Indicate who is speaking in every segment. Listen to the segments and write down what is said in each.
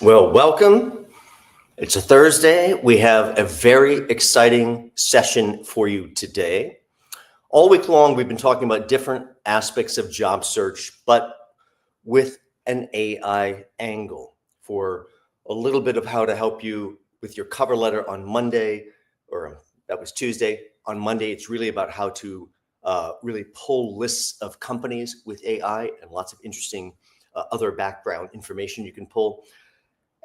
Speaker 1: Well, welcome. It's a Thursday. We have a very exciting session for you today. All week long, we've been talking about different aspects of job search, but with an AI angle for a little bit of how to help you with your cover letter on Monday, or that was Tuesday. On Monday, it's really about how to really pull lists of companies with AI and lots of interesting other background information you can pull.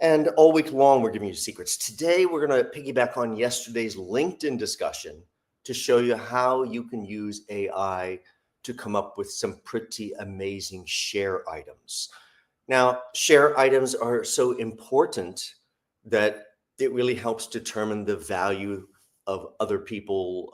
Speaker 1: And all week long, we're giving you secrets. Today, we're going to piggyback on yesterday's LinkedIn discussion to show you how you can use AI to come up with some pretty amazing share items. Now, share items are so important that it really helps determine the value of other people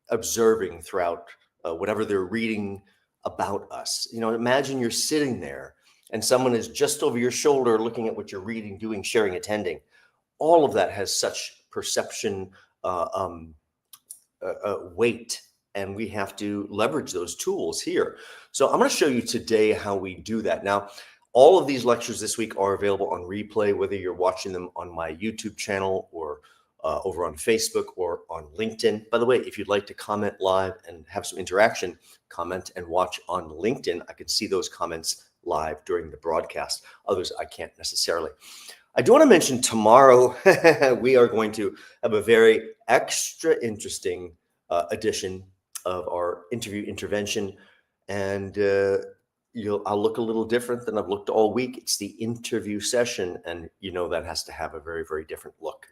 Speaker 1: observing throughout whatever they're reading about us. You know, imagine you're sitting there and someone is just over your shoulder looking at what you're reading, doing, sharing, attending. All of that has such perception weight, and we have to leverage those tools here. So I'm going to show you today how we do that. Now, all of these lectures this week are available on replay, whether you're watching them on my YouTube channel or over on Facebook or on LinkedIn. By the way, if you'd like to comment live and have some interaction, comment and watch on LinkedIn. I can see those comments live during the broadcast. Others I can't necessarily. I do want to mention tomorrow we are going to have a very extra interesting edition of our interview intervention, and I'll look a little different than I've looked all week. It's the interview session, and you know that has to have a very, very different look.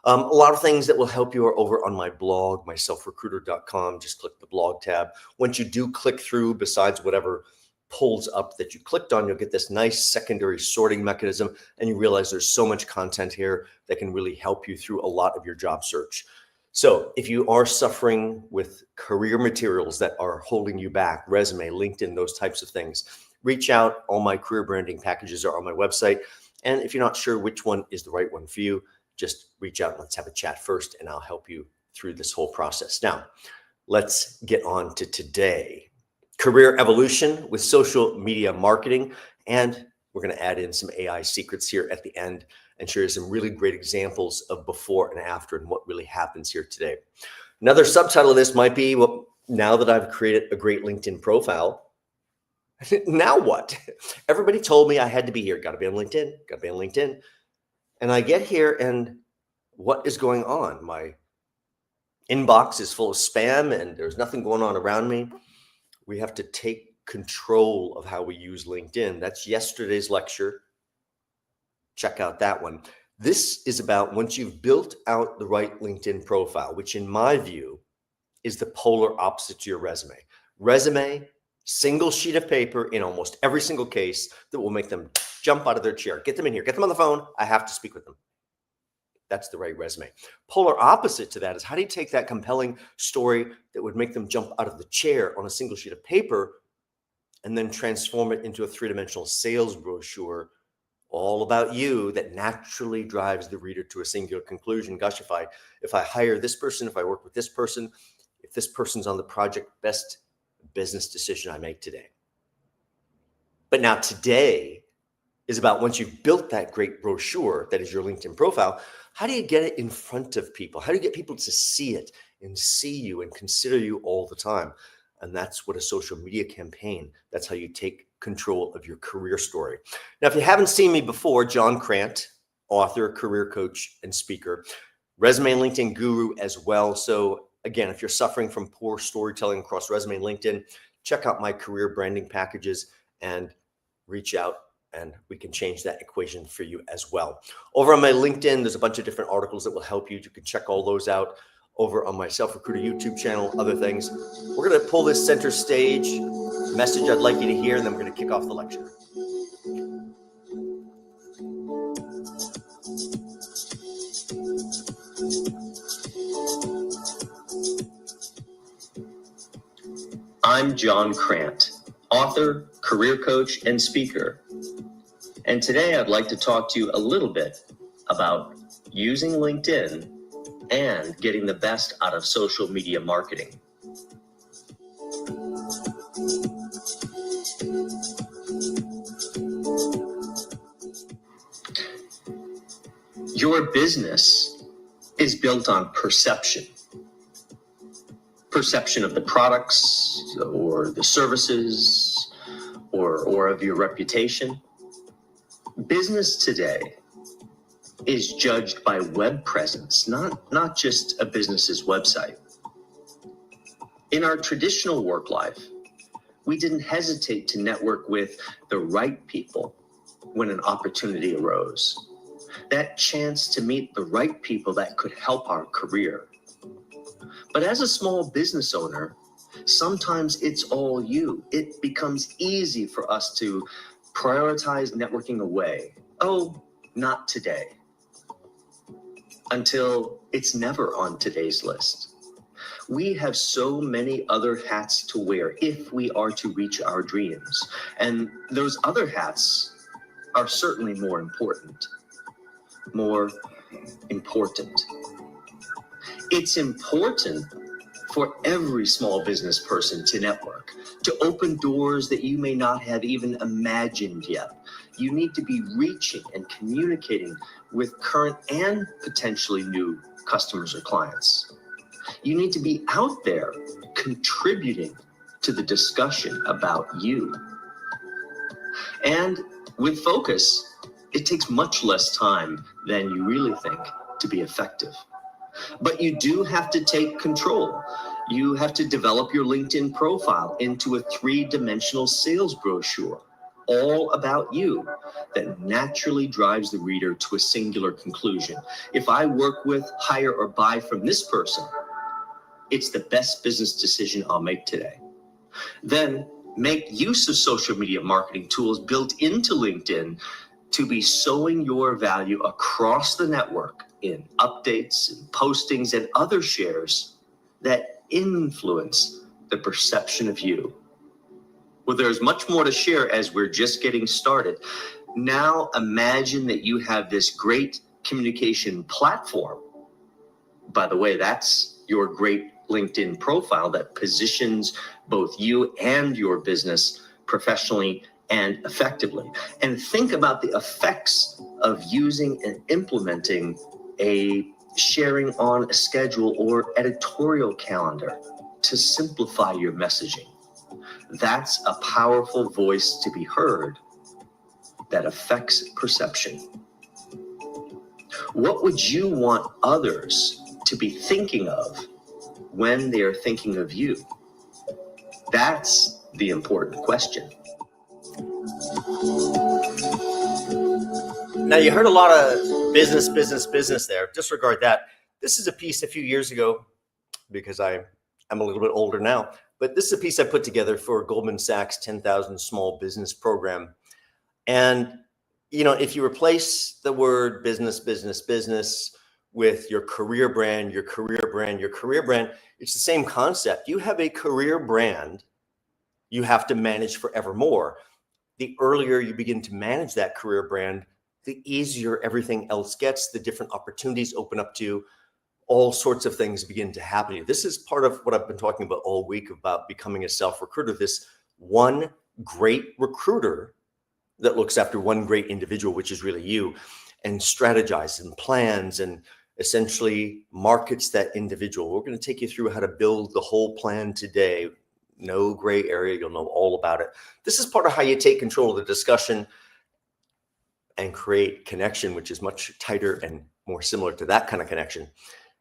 Speaker 1: A lot of things that will help you are over on my blog, myselfrecruiter.com. Just click the blog tab. Once you do click through, besides whatever pulls up that you clicked on, you'll get this nice secondary sorting mechanism, and you realize there's so much content here that can really help you through a lot of your job search. So if you are suffering with career materials that are holding you back, resume, LinkedIn, those types of things, reach out. All my career branding packages are on my website. And if you're not sure which one is the right one for you, just reach out and let's have a chat first, and I'll help you through this whole process. Now, let's get on to today. Career evolution with social media marketing. And we're going to add in some AI secrets here at the end and share some really great examples of before and after and what really happens here today. Another subtitle of this might be, well, now that I've created a great LinkedIn profile, now what? Everybody told me I had to be here. Got to be on LinkedIn, got to be on LinkedIn. And I get here and what is going on? My inbox is full of spam and there's nothing going on around me. We have to take control of how we use LinkedIn. That's yesterday's lecture. Check out that one. This is about once you've built out the right LinkedIn profile, which in my view is the polar opposite to your resume. Resume, single sheet of paper in almost every single case that will make them jump out of their chair. Get them in here, get them on the phone. I have to speak with them. That's the right resume. Polar opposite to that is how do you take that compelling story that would make them jump out of the chair on a single sheet of paper and then transform it into a three-dimensional sales brochure all about you that naturally drives the reader to a singular conclusion. Gosh, if I hire this person, if I work with this person, if this person's on the project, best business decision I make today. But now today is about once you've built that great brochure that is your LinkedIn profile, how do you get it in front of people? How do you get people to see it and see you and consider you all the time? And that's what a social media campaign, that's how you take control of your career story. Now, if you haven't seen me before, John Crant, author, career coach, and speaker, resume and LinkedIn guru as well. So again, if you're suffering from poor storytelling across resume and LinkedIn, check out my career branding packages and reach out and we can change that equation for you as well. Over on my LinkedIn, there's a bunch of different articles that will help you. You can check all those out over on my Self-Recruiter YouTube channel, other things. We're going to pull this center stage message I'd like you to hear, and then we're going to kick off the lecture.
Speaker 2: I'm John Crant, author, career coach, and speaker. And today I'd like to talk to you a little bit about using LinkedIn and getting the best out of social media marketing. Your business is built on perception. Perception of the products or the services or of your reputation. Business today is judged by web presence, not just a business's website. In our traditional work life, we didn't hesitate to network with the right people when an opportunity arose. That chance to meet the right people that could help our career. But as a small business owner, sometimes it's all you. It becomes easy for us to prioritize networking away. Oh, not today. Until it's never on today's list. We have so many other hats to wear if we are to reach our dreams. And those other hats are certainly more important. More important. It's important for every small business person to network, to open doors that you may not have even imagined yet. You need to be reaching and communicating with current and potentially new customers or clients. You need to be out there contributing to the discussion about you. And with focus, it takes much less time than you really think to be effective. But you do have to take control. You have to develop your LinkedIn profile into a 3-dimensional sales brochure, all about you, that naturally drives the reader to a singular conclusion. If I work with, hire, or buy from this person, it's the best business decision I'll make today. Then make use of social media marketing tools built into LinkedIn to be sowing your value across the network in updates and postings and other shares that influence the perception of you. Well, there's much more to share as we're just getting started. Now imagine that you have this great communication platform. By the way, that's your great LinkedIn profile that positions both you and your business professionally and effectively. And think about the effects of using and implementing a sharing on a schedule or editorial calendar to simplify your messaging. That's a powerful voice to be heard that affects perception. What would you want others to be thinking of when they are thinking of you? That's the important question.
Speaker 1: Now, you heard a lot of business there. Disregard that. This is a piece a few years ago, because I'm a little bit older now, but this is a piece I put together for Goldman Sachs 10,000 Small Business Program. And, you know, if you replace the word business with your career brand, it's the same concept. You have a career brand you have to manage forevermore. The earlier you begin to manage that career brand, the easier everything else gets, the different opportunities open up to you, all sorts of things begin to happen to you. This is part of what I've been talking about all week about becoming a self-recruiter, this one great recruiter that looks after one great individual, which is really you, and strategizes and plans and essentially markets that individual. We're going to take you through how to build the whole plan today. No gray area. You'll know all about it. This is part of how you take control of the discussion and create connection, which is much tighter and more similar to that kind of connection.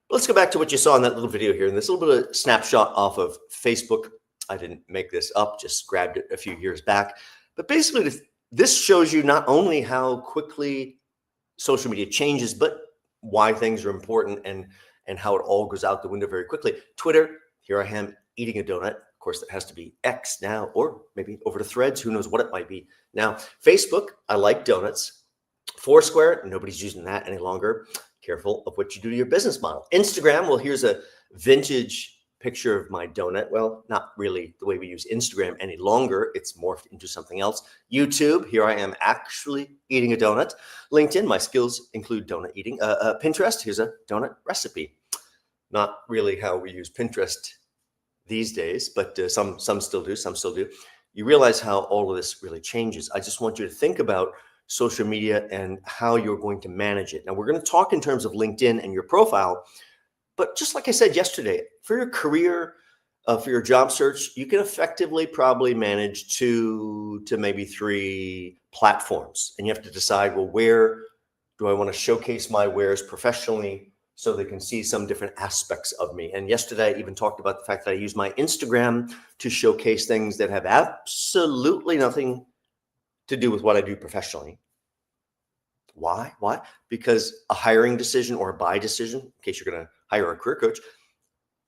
Speaker 1: But let's go back to what you saw in that little video here. And this little bit of snapshot off of Facebook. I didn't make this up, just grabbed it a few years back. But basically, this shows you not only how quickly social media changes, but why things are important and how it all goes out the window very quickly. Twitter, here I am eating a donut. Of course, that has to be X now, or maybe over to Threads. Who knows what it might be now. Facebook, I like donuts. Foursquare, nobody's using that any longer. Careful of what you do to your business model. Instagram, well, here's a vintage picture of my donut. Well, not really the way we use Instagram any longer. It's morphed into something else. YouTube, here I am actually eating a donut. LinkedIn, my skills include donut eating. Pinterest, here's a donut recipe. Not really how we use Pinterest these days, but some still do, some still do. You realize how all of this really changes. I just want you to think about social media and how you're going to manage it. Now, we're going to talk in terms of LinkedIn and your profile, but just like I said yesterday, for your career, for your job search, you can effectively probably manage 2 to maybe 3 platforms. And you have to decide, well, where do I want to showcase my wares professionally so they can see some different aspects of me? And yesterday I even talked about the fact that I use my Instagram to showcase things that have absolutely nothing to do with what I do professionally. Why? Because a hiring decision or a buy decision, in case you're going to hire a career coach,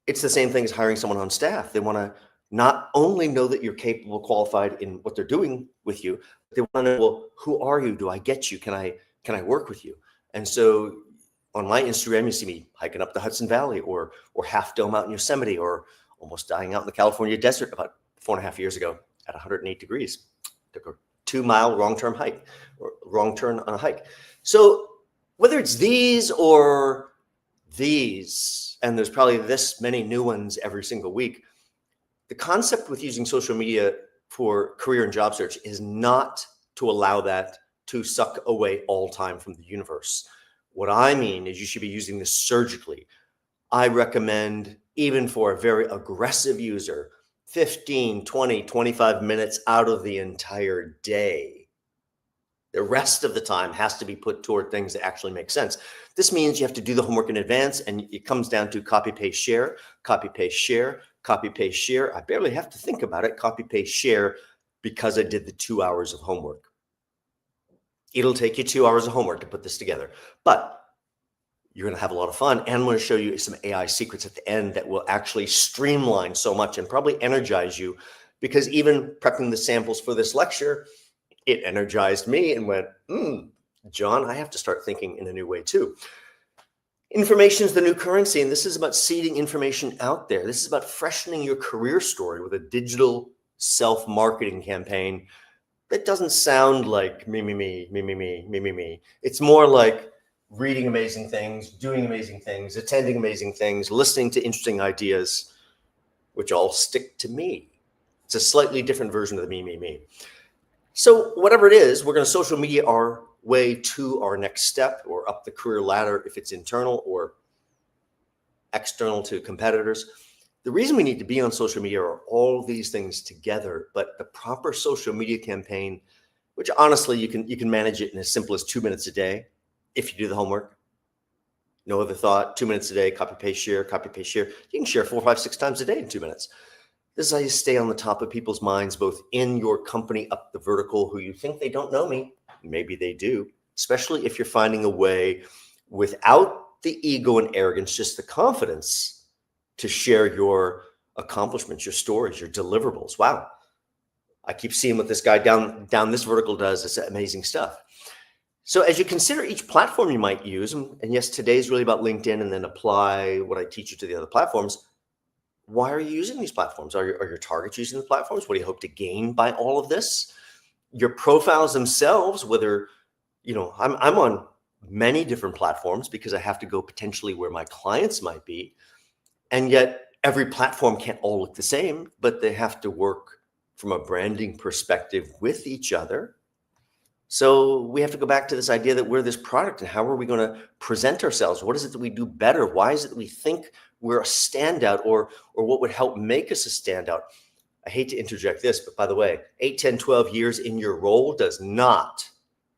Speaker 1: it's the same thing as hiring someone on staff. They want to not only know that you're capable, qualified in what they're doing with you, but they want to know, well, who are you? Do I get you? Can I work with you? And so on my Instagram, you see me hiking up the Hudson Valley or Half Dome out in Yosemite, or almost dying out in the California desert about 4.5 years ago at 108 degrees. Took a 2-mile wrong turn on a hike. So whether it's these or these, and there's probably this many new ones every single week, the concept with using social media for career and job search is not to allow that to suck away all time from the universe. What I mean is you should be using this surgically. I recommend, even for a very aggressive user, 15, 20, 25 minutes out of the entire day. The rest of the time has to be put toward things that actually make sense. This means you have to do the homework in advance, and it comes down to copy, paste, share, copy, paste, share, copy, paste, share. I barely have to think about it. Copy, paste, share, because I did the 2 hours of homework. It'll take you 2 hours of homework to put this together, but you're going to have a lot of fun. And I'm going to show you some AI secrets at the end that will actually streamline so much and probably energize you, because even prepping the samples for this lecture, it energized me and went, John, I have to start thinking in a new way too. Information is the new currency, and this is about seeding information out there. This is about freshening your career story with a digital self-marketing campaign that doesn't sound like me. It's more like reading amazing things, doing amazing things, attending amazing things, listening to interesting ideas, which all stick to me. It's a slightly different version of the me. So whatever it is, we're going to social media our way to our next step or up the career ladder if it's internal or external to competitors. The reason we need to be on social media are all these things together, but the proper social media campaign, which honestly you can manage it in as simple as 2 minutes a day if you do the homework. No other thought, 2 minutes a day, copy, paste, share, copy, paste, share. You can share 4, 5, 6 times a day in 2 minutes. This is how you stay on the top of people's minds, both in your company up the vertical, who you think they don't know me. Maybe they do, especially if you're finding a way without the ego and arrogance, just the confidence to share your accomplishments, your stories, your deliverables. Wow. I keep seeing what this guy down this vertical does. It's amazing stuff. So as you consider each platform you might use, and yes, today's really about LinkedIn, and then apply what I teach you to the other platforms. Why are you using these platforms? Are your targets using the platforms? What do you hope to gain by all of this? Your profiles themselves, whether, I'm on many different platforms because I have to go potentially where my clients might be. And yet every platform can't all look the same, but they have to work from a branding perspective with each other. So we have to go back to this idea that we're this product, and how are we going to present ourselves? What is it that we do better? Why is it that we think we're a standout, or what would help make us a standout? I hate to interject this, but by the way, 8, 10, 12 years in your role does not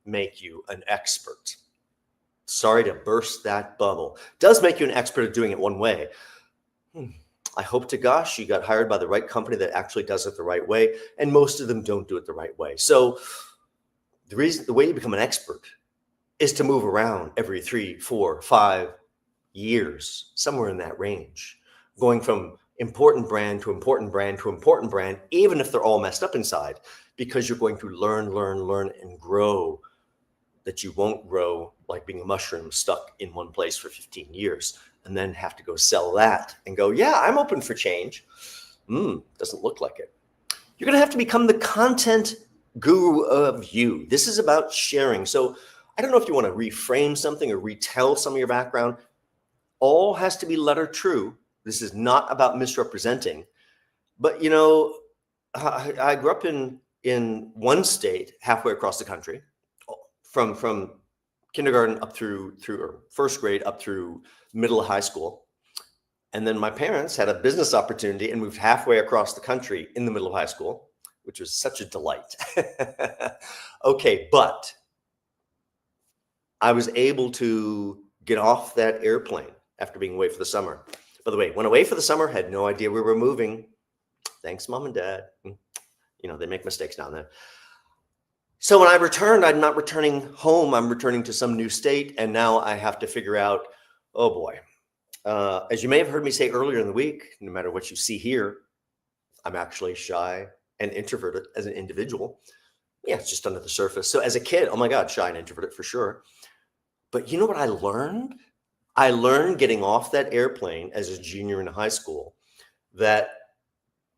Speaker 1: make you an expert. Sorry to burst that bubble. It does make you an expert at doing it one way. I hope to gosh you got hired by the right company that actually does it the right way, and most of them don't do it the right way. So the way you become an expert is to move around every 3, 4, 5 years, somewhere in that range, going from important brand to important brand to important brand, even if they're all messed up inside, because you're going to learn, and grow, that you won't grow like being a mushroom stuck in one place for 15 years and then have to go sell that and go, yeah, I'm open for change. Doesn't look like it. You're going to have to become the content guru of you. This is about sharing. So I don't know if you want to reframe something or retell some of your background. All has to be letter true. This is not about misrepresenting. But, I grew up in one state halfway across the country. from kindergarten up through or first grade up through middle of high school. And then my parents had a business opportunity and moved halfway across the country in the middle of high school, which was such a delight. Okay, but I was able to get off that airplane after being away for the summer. By the way, went away for the summer, had no idea we were moving. Thanks, Mom and Dad. You know, they make mistakes down there. So when I returned, I'm not returning home. I'm returning to some new state. And now I have to figure out, oh boy, as you may have heard me say earlier in the week, no matter what you see here, I'm actually shy and introverted as an individual. Yeah, it's just under the surface. So as a kid, oh my God, shy and introverted for sure. But you know what I learned? I learned getting off that airplane as a junior in high school that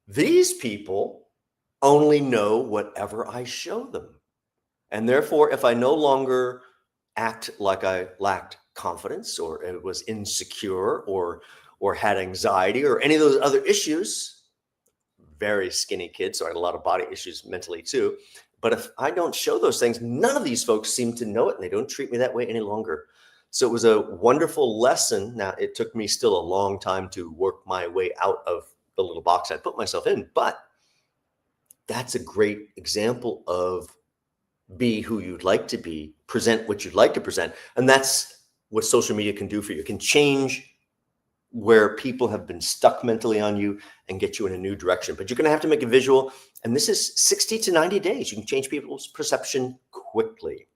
Speaker 1: these people only know whatever I show them. And therefore, if I no longer act like I lacked confidence or it was insecure or had anxiety or any of those other issues, very skinny kid, so I had a lot of body issues mentally too. But if I don't show those things, none of these folks seem to know it and they don't treat me that way any longer. So it was a wonderful lesson. Now, it took me still a long time to work my way out of the little box I put myself in, but that's a great example of be who you'd like to be, present what you'd like to present. And that's what social media can do for you. It can change where people have been stuck mentally on you and get you in a new direction. But you're going to have to make a visual. And this is 60 to 90 days. You can change people's perception quickly.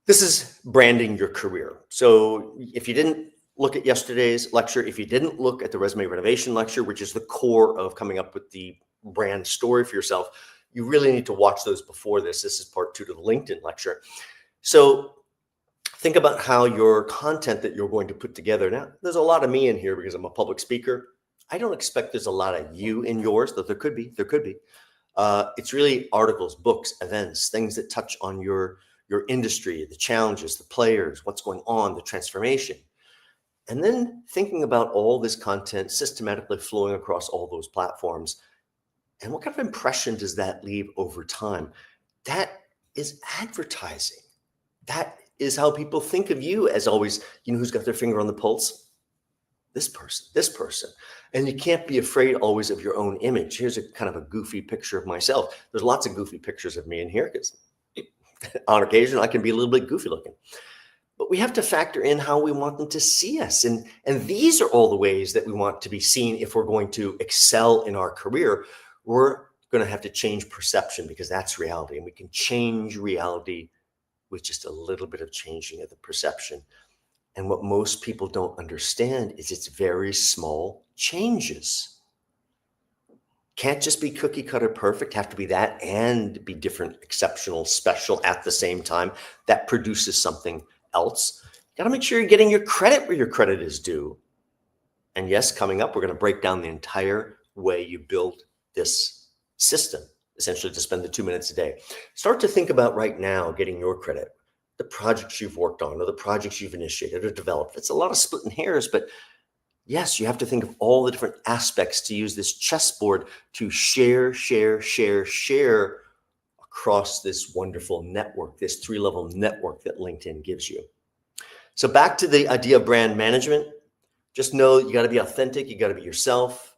Speaker 1: This is branding your career. So if you didn't look at yesterday's lecture, if you didn't look at the resume renovation lecture, which is the core of coming up with the brand story for yourself, you really need to watch those before this. This is part 2 to the LinkedIn lecture. So think about how your content that you're going to put together. Now, there's a lot of me in here because I'm a public speaker. I don't expect there's a lot of you in yours, though there could be. It's really articles, books, events, things that touch on your industry, the challenges, the players, what's going on, the transformation. And then thinking about all this content systematically flowing across all those platforms. And what kind of impression does that leave over time? That is advertising. That is how people think of you as always, you know, who's got their finger on the pulse? This person. And you can't be afraid always of your own image. Here's a kind of a goofy picture of myself. There's lots of goofy pictures of me in here because on occasion I can be a little bit goofy looking. But we have to factor in how we want them to see us. And these are all the ways that we want to be seen if we're going to excel in our career. We're going to have to change perception because that's reality. And we can change reality with just a little bit of changing of the perception. And what most people don't understand is it's very small changes. Can't just be cookie cutter perfect, have to be that and be different, exceptional, special at the same time. That produces something else. Got to make sure you're getting your credit where your credit is due. And yes, coming up, we're going to break down the entire way you build this system, essentially to spend the 2 minutes a day. Start to think about right now getting your credit, the projects you've worked on or the projects you've initiated or developed. It's a lot of splitting hairs, but yes, you have to think of all the different aspects to use this chessboard to share across this wonderful network, this 3-level network that LinkedIn gives you. So back to the idea of brand management, just know you got to be authentic. You got to be yourself.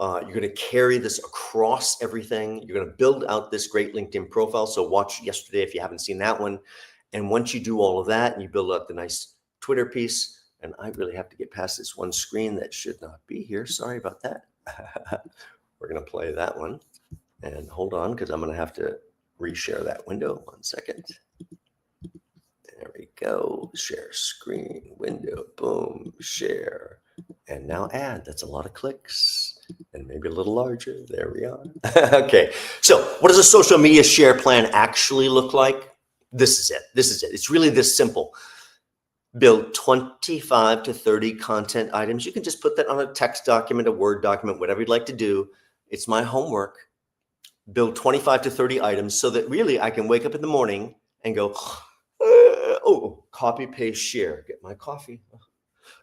Speaker 1: You're going to carry this across everything. You're going to build out this great LinkedIn profile. So watch yesterday if you haven't seen that one. And once you do all of that and you build out the nice Twitter piece, and I really have to get past this one screen that should not be here. Sorry about that. We're going to play that one. And hold on, because I'm going to have to reshare that window. 1 second. There we go. Share screen, window, boom, share. And now add. That's a lot of clicks and maybe a little larger. There we are. Okay. So what does a social media share plan actually look like? This is it. It's really this simple. Build 25 to 30 content items. You can just put that on a text document, a Word document, whatever you'd like to do. It's my homework. Build 25 to 30 items so that really I can wake up in the morning and go, oh, copy, paste, share. Get my coffee.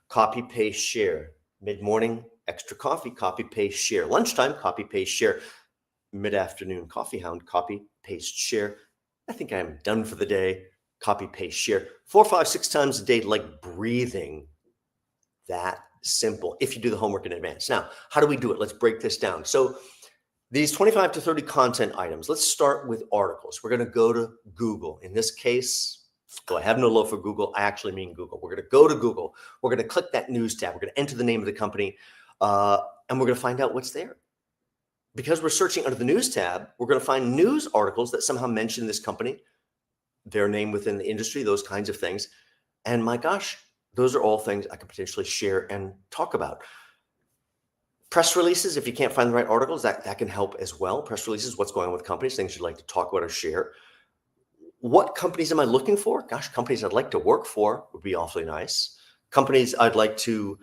Speaker 1: Copy, paste, share. Mid-morning, extra coffee, copy, paste, share. Lunchtime, copy, paste, share. Mid-afternoon, coffee hound, copy, paste, share. I think I'm done for the day. Copy, paste, share 4, 5, 6 times a day, like breathing. That simple if you do the homework in advance. Now, how do we do it? Let's break this down. So these 25 to 30 content items, let's start with articles. We're going to go to Google. In this case, though I have no love for Google, I actually mean Google. We're going to go to Google. We're going to click that news tab. We're going to enter the name of the company, and we're going to find out what's there. Because we're searching under the news tab, we're going to find news articles that somehow mention this company, their name within the industry, those kinds of things. And my gosh, those are all things I could potentially share and talk about. Press releases, if you can't find the right articles, that can help as well. Press releases, what's going on with companies, things you'd like to talk about or share. What companies am I looking for? Gosh, companies I'd like to work for would be awfully nice. Companies I'd like to,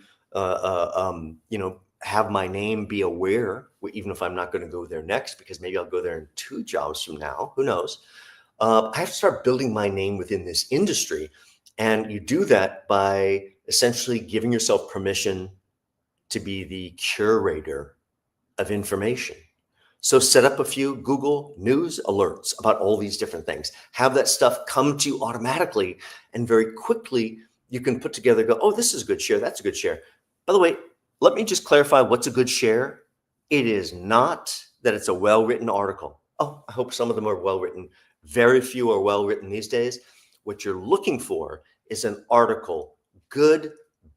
Speaker 1: have my name be aware, even if I'm not going to go there next, because maybe I'll go there in 2 jobs from now. Who knows? I have to start building my name within this industry. And you do that by essentially giving yourself permission to be the curator of information. So set up a few Google News alerts about all these different things. Have that stuff come to you automatically, and very quickly you can put together, go, oh, this is a good share. That's a good share. By the way, let me just clarify what's a good share. It is not that it's a well-written article. Oh, I hope some of them are well-written. Very few are well-written these days. What you're looking for is an article, good,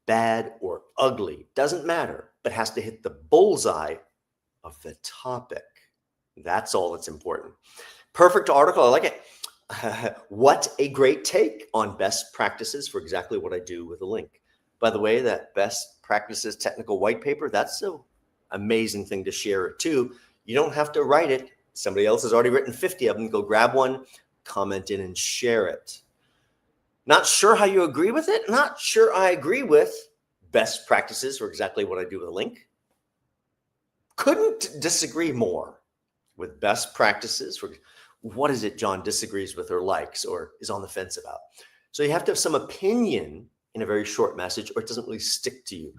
Speaker 1: bad, or ugly, doesn't matter, but has to hit the bullseye of the topic. That's all that's important. Perfect article. I like it. What a great take on best practices for exactly what I do with a link. By the way, that best practices technical white paper, that's an amazing thing to share it too. You don't have to write it. Somebody else has already written 50 of them. Go grab one, comment in, and share it. Not sure how you agree with it? Not sure I agree with best practices for exactly what I do with a link. Couldn't disagree more with best practices for what is it John disagrees with or likes or is on the fence about. So you have to have some opinion in a very short message, or it doesn't really stick to you.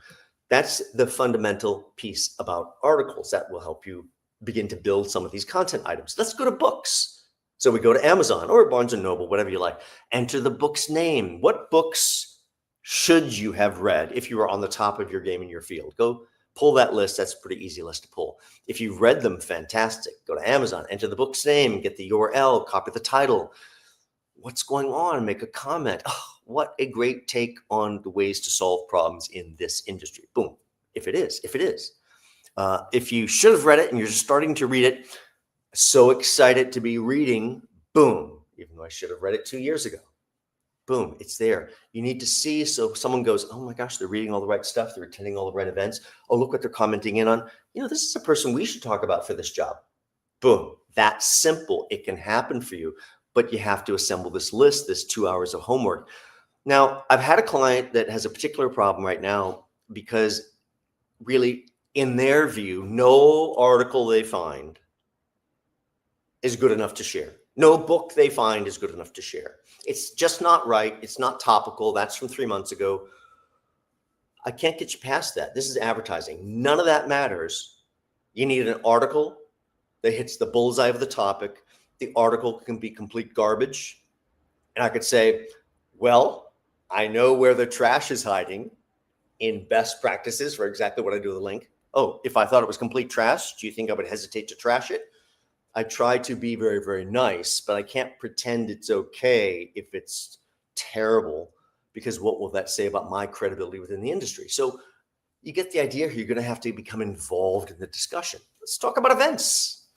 Speaker 1: That's the fundamental piece about articles that will help you begin to build some of these content items. Let's go to books. So we go to Amazon or Barnes & Noble, whatever you like. Enter the book's name. What books should you have read if you were on the top of your game in your field? Go pull that list. That's a pretty easy list to pull. If you've read them, fantastic. Go to Amazon, enter the book's name, get the URL, copy the title. What's going on? Make a comment. Oh, what a great take on the ways to solve problems in this industry. Boom. If it is. If you should have read it and you're just starting to read it, so excited to be reading, boom, even though I should have read it 2 years ago. Boom, it's there. You need to see, so someone goes, oh my gosh, they're reading all the right stuff. They're attending all the right events. Oh, look what they're commenting in on. This is a person we should talk about for this job. Boom, that's simple. It can happen for you, but you have to assemble this list, this 2 hours of homework. Now, I've had a client that has a particular problem right now because really, in their view, no article they find is good enough to share. No book they find is good enough to share. It's just not right. It's not topical. That's from 3 months ago. I can't get you past that. This is advertising. None of that matters. You need an article that hits the bullseye of the topic. The article can be complete garbage. And I could say, well, I know where the trash is hiding in best practices for exactly what I do with the link. Oh, if I thought it was complete trash, do you think I would hesitate to trash it? I try to be very, very nice, but I can't pretend it's okay if it's terrible, because what will that say about my credibility within the industry? So you get the idea here. You're going to have to become involved in the discussion. Let's talk about events.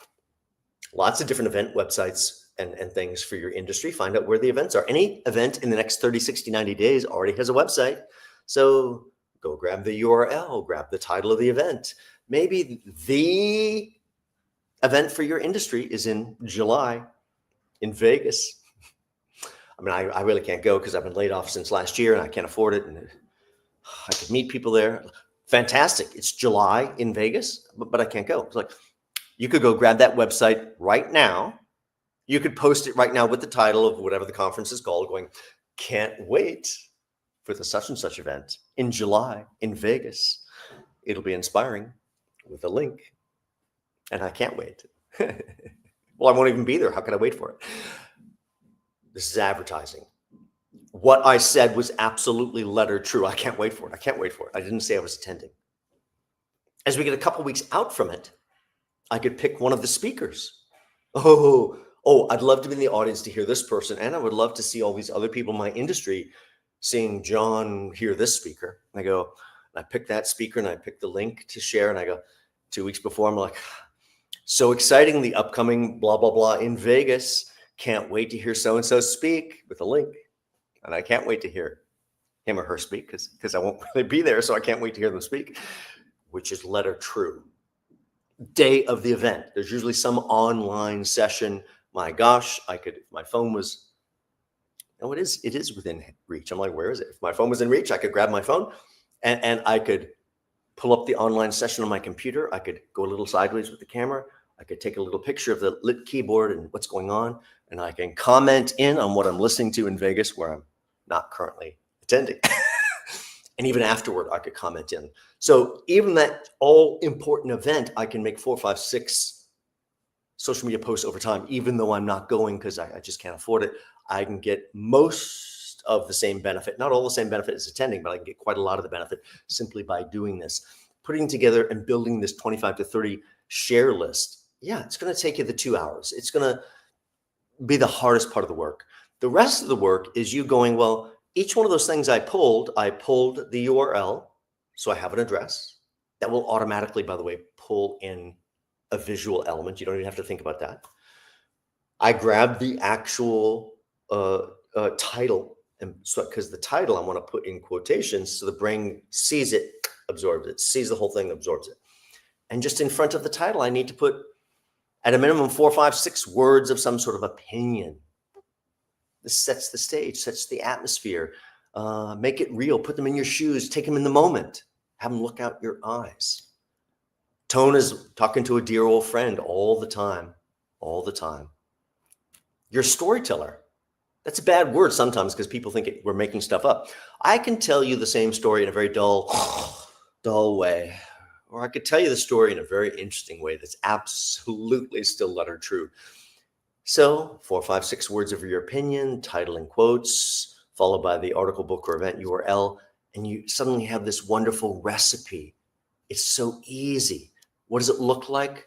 Speaker 1: Lots of different event websites and things for your industry. Find out where the events are. Any event in the next 30, 60, 90 days already has a website. So go grab the URL, grab the title of the event. Maybe the event for your industry is in July in Vegas. I mean, I really can't go because I've been laid off since last year and I can't afford it. And I could meet people there. Fantastic. It's July in Vegas, but I can't go. It's like, you could go grab that website right now. You could post it right now with the title of whatever the conference is called, going, can't wait for the such and such event in July in Vegas. It'll be inspiring with a link. And I can't wait. Well, I won't even be there. How can I wait for it? This is advertising. What I said was absolutely letter true. I can't wait for it. I can't wait for it. I didn't say I was attending. As we get a couple weeks out from it, I could pick one of the speakers. I'd love to be in the audience to hear this person. And I would love to see all these other people in my industry seeing John hear this speaker. And I go, and I pick that speaker and I pick the link to share. And I go, 2 weeks before, I'm like, so exciting, the upcoming blah, blah, blah in Vegas. Can't wait to hear so-and-so speak with a link. And I can't wait to hear him or her speak because I won't really be there. So I can't wait to hear them speak, which is letter true. Day of the event. There's usually some online session. My gosh, I could, if my phone was, no, it is within reach. I'm like, where is it? If my phone was in reach, I could grab my phone and I could pull up the online session on my computer. I could go a little sideways with the camera. I could take a little picture of the lit keyboard and what's going on. And I can comment in on what I'm listening to in Vegas, where I'm not currently attending. And even afterward, I could comment in. So even that all important event, I can make 4, 5, 6 social media posts over time, even though I'm not going because I just can't afford it. I can get most of the same benefit, not all the same benefit as attending, but I can get quite a lot of the benefit simply by doing this. Putting together and building this 25 to 30 share list. Yeah, it's going to take you the 2 hours. It's going to be the hardest part of the work. The rest of the work is you going, well, each one of those things I pulled the URL. So I have an address that will automatically, by the way, pull in a visual element. You don't even have to think about that. I grabbed the actual title, and so because the title I want to put in quotations so the brain sees it, absorbs it, sees the whole thing, absorbs it. And just in front of the title, I need to put at a minimum 4, 5, 6 words of some sort of opinion. This sets the stage, sets the atmosphere. Make it real. Put them in your shoes. Take them in the moment. Have them look out your eyes. Tone is talking to a dear old friend all the time, all the time. You're a storyteller. That's a bad word sometimes because people think we're making stuff up. I can tell you the same story in a very dull way. Or I could tell you the story in a very interesting way that's absolutely still letter true. So 4, 5, 6 words of your opinion, title and quotes, followed by the article, book, or event URL, and you suddenly have this wonderful recipe. It's so easy. What does it look like?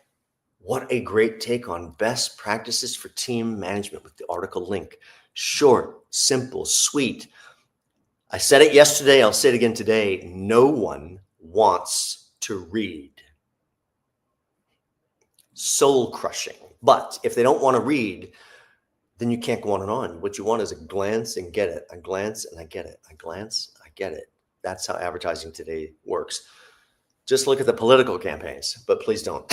Speaker 1: What a great take on best practices for team management with the article link. Short, simple, sweet. I said it yesterday. I'll say it again today. No one wants to read. Soul crushing. But if they don't want to read, then you can't go on and on. What you want is a glance and get it. A glance and I get it. A glance, I get it. That's how advertising today works. Just look at the political campaigns, but please don't.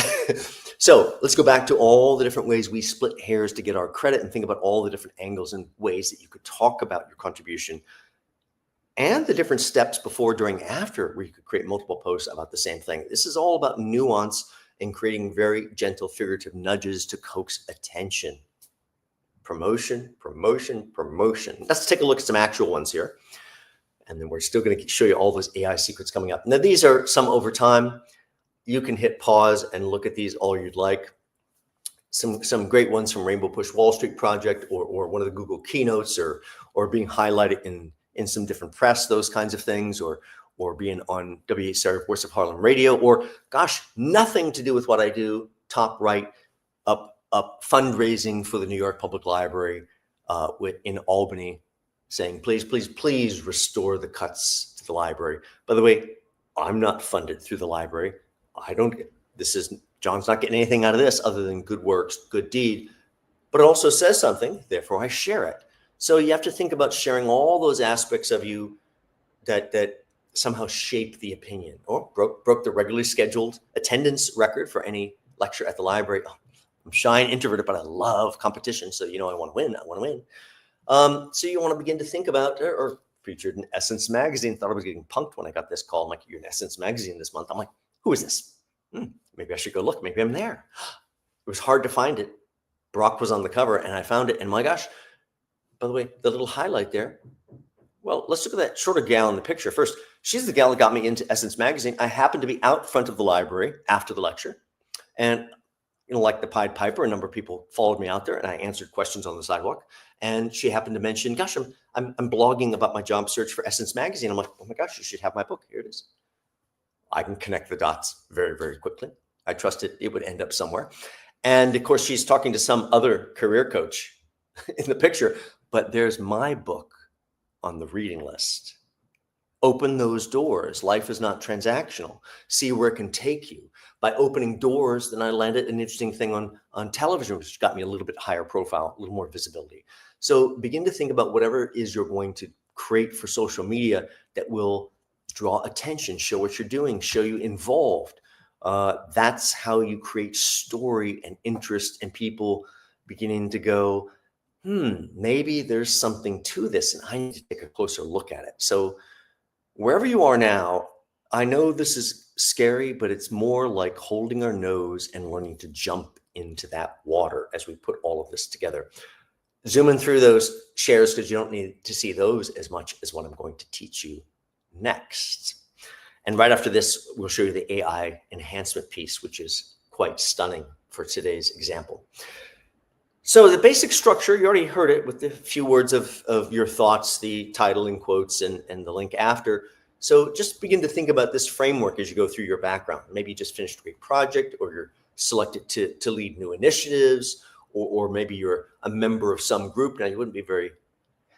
Speaker 1: So let's go back to all the different ways we split hairs to get our credit and think about all the different angles and ways that you could talk about your contribution and the different steps before, during, after, where you could create multiple posts about the same thing. This is all about nuance and creating very gentle figurative nudges to coax attention. Promotion, promotion, promotion. Let's take a look at some actual ones here. And then we're still going to show you all those AI secrets coming up. Now, these are some over time. You can hit pause and look at these all you'd like. Some great ones from Rainbow Push Wall Street Project or one of the Google keynotes or being highlighted in some different press, those kinds of things, or being on WHCR Voice of Harlem Radio, or gosh, nothing to do with what I do, top right, up fundraising for the New York Public Library in Albany, saying, please, please, please restore the cuts to the library. By the way, I'm not funded through the library. John's not getting anything out of this other than good works, good deed, but it also says something, therefore I share it. So you have to think about sharing all those aspects of you that somehow shape the opinion, or broke the regularly scheduled attendance record for any lecture at the library. Oh, I'm shy and introverted, but I love competition. So, I want to win. I want to win. So you want to begin to think about, or featured in Essence Magazine. Thought I was getting punked when I got this call. I'm like, you're in Essence Magazine this month. I'm like, who is this? Maybe I should go look. Maybe I'm there. It was hard to find it. Brock was on the cover and I found it. And my gosh, by the way, the little highlight there. Well, let's look at that shorter gal in the picture first. She's the gal that got me into Essence Magazine. I happened to be out front of the library after the lecture. And like the Pied Piper, a number of people followed me out there and I answered questions on the sidewalk. And she happened to mention, gosh, I'm blogging about my job search for Essence Magazine. I'm like, oh my gosh, you should have my book. Here it is. I can connect the dots very, very quickly. I trusted it would end up somewhere. And of course, she's talking to some other career coach in the picture, but there's my book on the reading list. Open those doors. Life is not transactional. See where it can take you. By opening doors, then I landed an interesting thing on television, which got me a little bit higher profile, a little more visibility. So begin to think about whatever it is you're going to create for social media that will draw attention, show what you're doing, show you involved. That's how you create story and interest and people beginning to go, maybe there's something to this and I need to take a closer look at it. So wherever you are now, I know this is scary, but it's more like holding our nose and learning to jump into that water as we put all of this together. Zooming through those shares because you don't need to see those as much as what I'm going to teach you next. And right after this, we'll show you the AI enhancement piece, which is quite stunning for today's example. So the basic structure, you already heard it with the few words of your thoughts, the title in quotes and the link after. So just begin to think about this framework as you go through your background. Maybe you just finished a great project or you're selected to lead new initiatives, or maybe you're a member of some group. Now, you wouldn't be very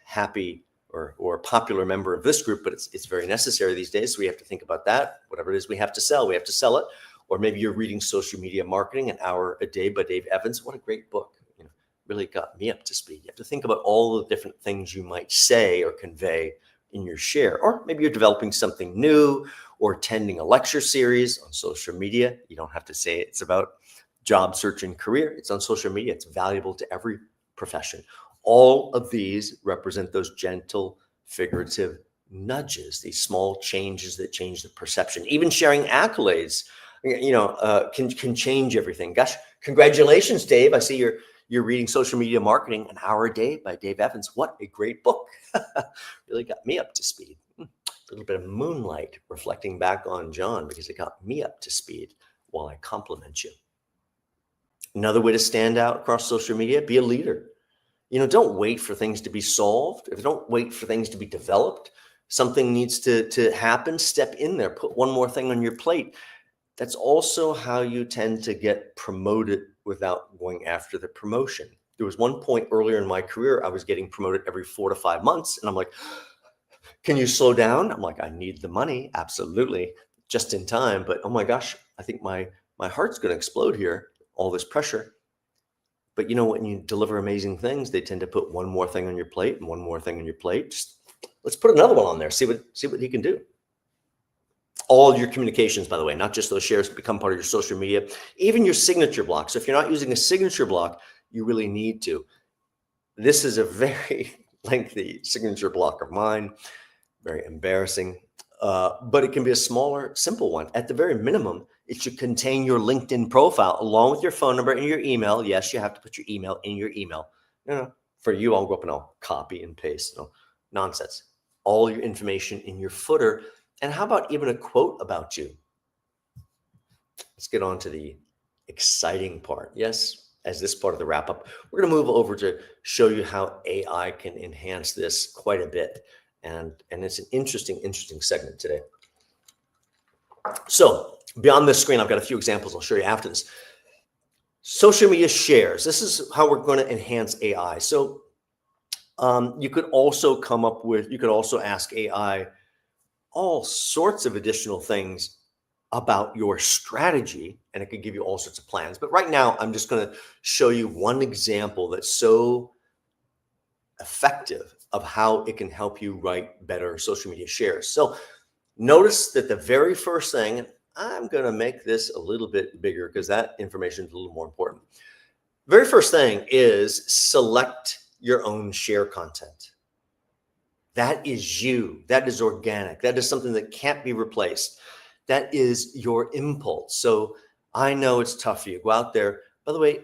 Speaker 1: happy or a popular member of this group, but it's very necessary these days. So we have to think about that. Whatever it is we have to sell it. Or maybe you're reading Social Media Marketing, An Hour a Day by Dave Evans. What a great book. Really got me up to speed. You have to think about all the different things you might say or convey in your share. Or maybe you're developing something new or attending a lecture series on social media. You don't have to say it's about job search and career. It's on social media. It's valuable to every profession. All of these represent those gentle, figurative nudges, these small changes that change the perception. Even sharing accolades, can change everything. Gosh, congratulations, Dave. I see you're reading Social Media Marketing, An Hour a Day by Dave Evans. What a great book. Really got me up to speed. A little bit of moonlight reflecting back on John because it got me up to speed while I compliment you. Another way to stand out across social media, be a leader. Don't wait for things to be solved. Don't wait for things to be developed. Something needs to happen. Step in there. Put one more thing on your plate. That's also how you tend to get promoted without going after the promotion. There was one point earlier in my career, I was getting promoted every 4 to 5 months. And I'm like, can you slow down? I'm like, I need the money. Absolutely. Just in time. But oh my gosh, I think my heart's going to explode here. All this pressure. But when you deliver amazing things, they tend to put one more thing on your plate and one more thing on your plate. Just let's put another one on there. See what he can do. All your communications, by the way, not just those shares, become part of your social media, even your signature block. So if you're not using a signature block, you really need to. This is a very lengthy signature block of mine, very embarrassing, but it can be a smaller, simple one. At the very minimum, it should contain your LinkedIn profile along with your phone number and your email. Yes, you have to put your email in your email. No, for you, I'll go up and I'll copy and paste. No nonsense. All your information in your footer. And how about even a quote about you? Let's get on to the exciting part. Yes, as this part of the wrap up, we're going to move over to show you how AI can enhance this quite a bit. And it's an interesting segment today. So beyond this screen, I've got a few examples I'll show you after this. Social media shares. This is how we're going to enhance AI. So you could also ask AI all sorts of additional things about your strategy, and it could give you all sorts of plans. But right now, I'm just going to show you one example that's so effective of how it can help you write better social media shares. So notice that the very first thing, I'm going to make this a little bit bigger because that information is a little more important. Very first thing is select your own share content. That is you. That is organic. That is something that can't be replaced. That is your impulse. So I know it's tough for you. Go out there. By the way,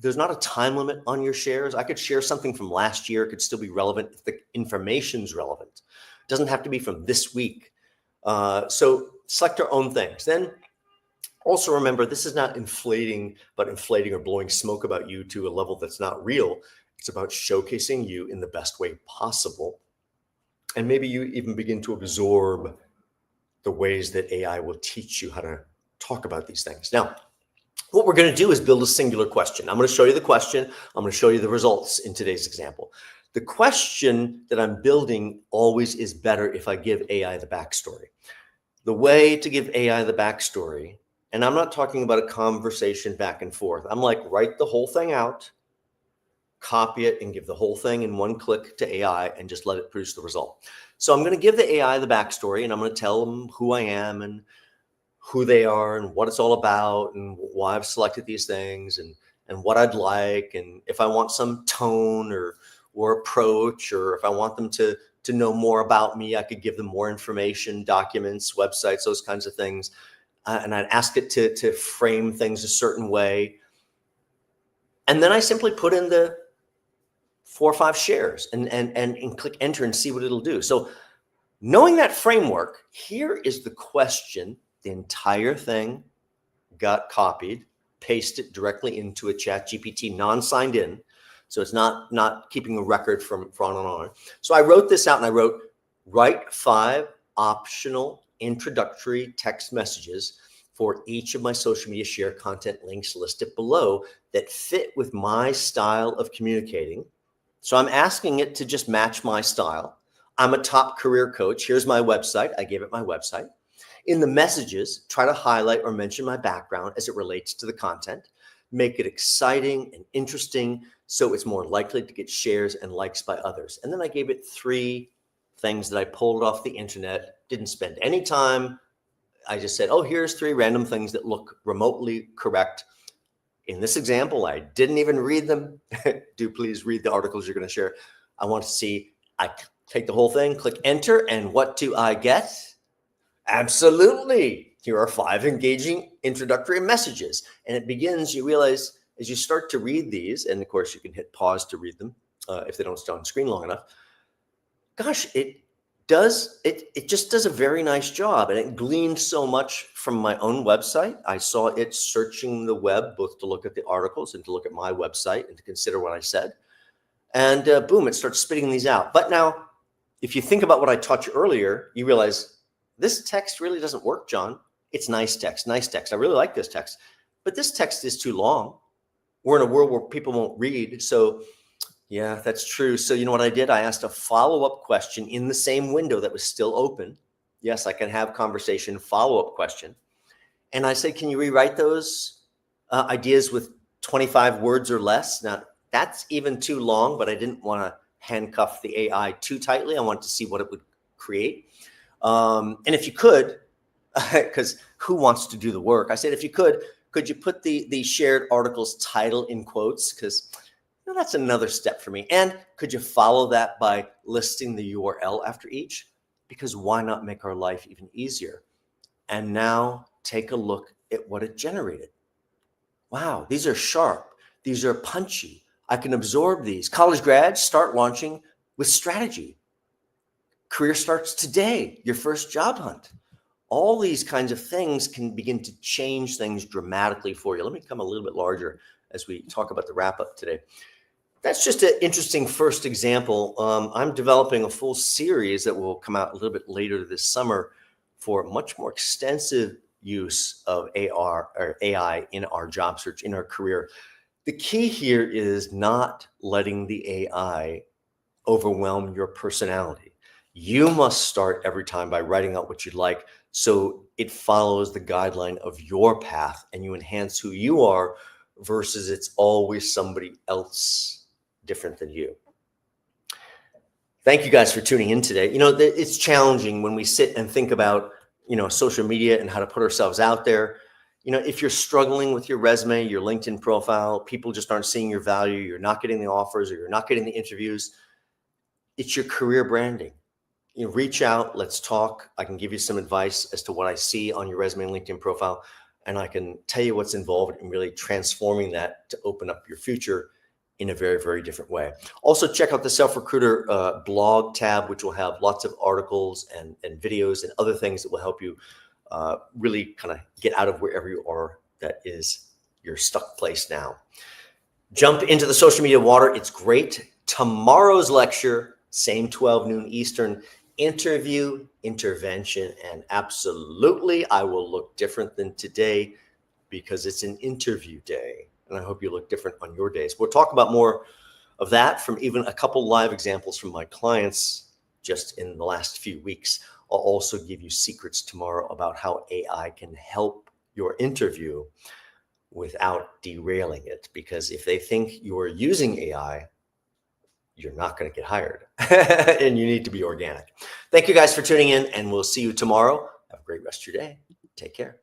Speaker 1: there's not a time limit on your shares. I could share something from last year. It could still be relevant if the information's relevant. It doesn't have to be from this week. So select your own things. Then Also remember, this is not inflating or blowing smoke about you to a level that's not real. It's about showcasing you in the best way possible. And maybe you even begin to absorb the ways that AI will teach you how to talk about these things. Now, what we're going to do is build a singular question. I'm going to show you the question. I'm going to show you the results in today's example. The question that I'm building always is better if I give AI the backstory. The way to give AI the backstory, and I'm not talking about a conversation back and forth. I'm like, write the whole thing out, copy it, and give the whole thing in one click to AI and just let it produce the result. So I'm going to give the AI the backstory, and I'm going to tell them who I am and who they are and what it's all about and why I've selected these things and what I'd like, and if I want some tone or approach, or if I want them to know more about me, I could give them more information, documents, websites, those kinds of things. And I'd ask it to frame things a certain way. And then I simply put in the 4 or 5 shares and click enter and see what it'll do. So knowing that framework, here is the question. The entire thing got copied, pasted directly into a ChatGPT, non-signed in. So it's not keeping a record from on and on. So I wrote this out and I wrote, write 5 optional introductory text messages for each of my social media share content links listed below that fit with my style of communicating. So I'm asking it to just match my style. I'm a top career coach. Here's my website. I gave it my website. In the messages, try to highlight or mention my background as it relates to the content. Make it exciting and interesting so it's more likely to get shares and likes by others. And then I gave it 3 things that I pulled off the internet, didn't spend any time. I just said, oh, here's 3 random things that look remotely correct. In this example, I didn't even read them. Do please read the articles you're going to share. I want to see, I take the whole thing, click enter, and what do I get? Absolutely. Here are 5 engaging introductory messages. And it begins, you realize as you start to read these, and of course you can hit pause to read them if they don't stay on screen long enough. Gosh, it just does a very nice job. And it gleaned so much from my own website. I saw it searching the web, both to look at the articles and to look at my website and to consider what I said. And boom, it starts spitting these out. But now, if you think about what I taught you earlier, you realize this text really doesn't work, John. It's nice text. I really like this text, but this text is too long. We're in a world where people won't read. So yeah, that's true. So you know what I did? I asked a follow-up question in the same window that was still open. Yes, I can have conversation, follow-up question. And I said, can you rewrite those ideas with 25 words or less? Now, that's even too long, but I didn't want to handcuff the AI too tightly. I wanted to see what it would create. And if you could, because who wants to do the work? I said, if you could you put the shared article's title in quotes? Because that's another step for me. And could you follow that by listing the URL after each? Because why not make our life even easier? And now take a look at what it generated. Wow, these are sharp. These are punchy. I can absorb these. College grads, start launching with strategy. Career starts today, your first job hunt. All these kinds of things can begin to change things dramatically for you. Let me come a little bit larger as we talk about the wrap up today. That's just an interesting first example. I'm developing a full series that will come out a little bit later this summer for much more extensive use of AR or AI in our job search, in our career. The key here is not letting the AI overwhelm your personality. You must start every time by writing out what you'd like, so it follows the guideline of your path and you enhance who you are versus it's always somebody else different than you. Thank you guys for tuning in today. It's challenging when we sit and think about, social media and how to put ourselves out there. If you're struggling with your resume, your LinkedIn profile, people just aren't seeing your value, you're not getting the offers or you're not getting the interviews, it's your career branding. Reach out, let's talk. I can give you some advice as to what I see on your resume and LinkedIn profile, and I can tell you what's involved in really transforming that to open up your future in a very, very different way. Also, check out the Self-Recruiter blog tab, which will have lots of articles and videos and other things that will help you really kind of get out of wherever you are that is your stuck place now. Jump into the social media water. It's great. Tomorrow's lecture, same 12 noon Eastern, interview, intervention, and absolutely I will look different than today because it's an interview day. And I hope you look different on your days. We'll talk about more of that from even a couple live examples from my clients just in the last few weeks. I'll also give you secrets tomorrow about how AI can help your interview without derailing it. Because if they think you're using AI, you're not going to get hired and you need to be organic. Thank you guys for tuning in, and we'll see you tomorrow. Have a great rest of your day. Take care.